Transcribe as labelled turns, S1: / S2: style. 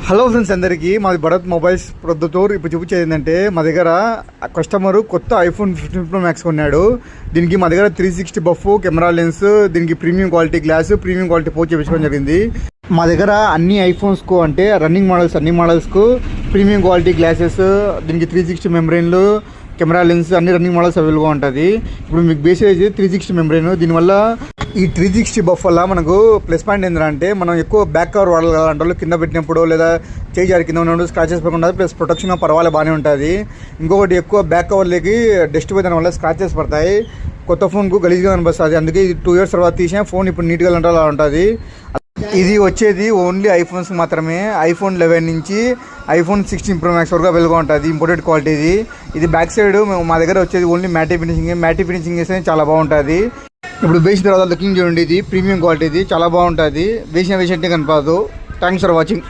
S1: Hello friends, అందరికీ మాది Bharat mobiles Proddatur. ఇప్పుడు చూపించేది ఏంటంటే మా దగ్గర కస్టమరు కొత్త ఐఫోన్ 15 Pro Max కొన్నాడు. దీనికి మా దగ్గర 360 బఫ్ కెమెరా లెన్స్, దీనికి premium quality glass, premium quality pouch చేయించుకోవడం జరిగింది. మా దగ్గర అన్ని ఐఫోన్స్కు అంటే రన్నింగ్ మోడల్స్ అన్ని మోడల్స్కు ప్రీమియం క్వాలిటీ గ్లాసెస్, దీనికి 360 మెమ్బ్రెయిన్లు, కెమెరా లెన్స్ అన్ని రన్నింగ్ మోడల్స్ అవైలబుల్గా ఉంటుంది. ఇప్పుడు మీకు బేసేజ్ 360 మెమ్బ్రెయిన్. దీనివల్ల ఈ 360 బఫ్ వల్ల మనకు ప్లస్ పాయింట్ ఏంటంటే మనం ఎక్కువ బ్యాక్ కవర్ వాడాలంటే కింద పెట్టినప్పుడు లేదా చేయి జారి కింద ఉన్నప్పుడు స్క్రాచెస్ పడకుండా ప్లస్ ప్రొటెక్షన్ పర్వాలేదు, బాగానే ఉంటుంది. ఇంకొకటి ఎక్కువ బ్యాక్ కవర్లోకి డస్ట్ పోయడం వల్ల స్క్రాచెస్ పడతాయి, కొత్త ఫోన్కు గలీజ్గా అనిపిస్తుంది. అందుకే ఇది 2 years తర్వాత తీసిన ఫోన్ ఇప్పుడు నీట్గా అంటే అలా ఉంటుంది. ఇది వచ్చేది ఓన్లీ ఐఫోన్స్ మాత్రమే. ఐఫోన్ 11 నుంచి ఐఫోన్ 16 Pro Max వరకు అవైలబుల్గా ఉంటుంది. ఇంపోర్టెడ్ క్వాలిటీ ఇది బ్యాక్ సైడ్ మా దగ్గర వచ్చేది ఓన్లీ మ్యాటీ ఫినిషింగ్ వేస్తే చాలా బాగుంటుంది. ఇప్పుడు వేసిన తర్వాత లుకింగ్ చూడండి, ఇది ప్రీమియం క్వాలిటీ, ఇది చాలా బాగుంటుంది. వేసిన కనపడదు. Thanks for watching.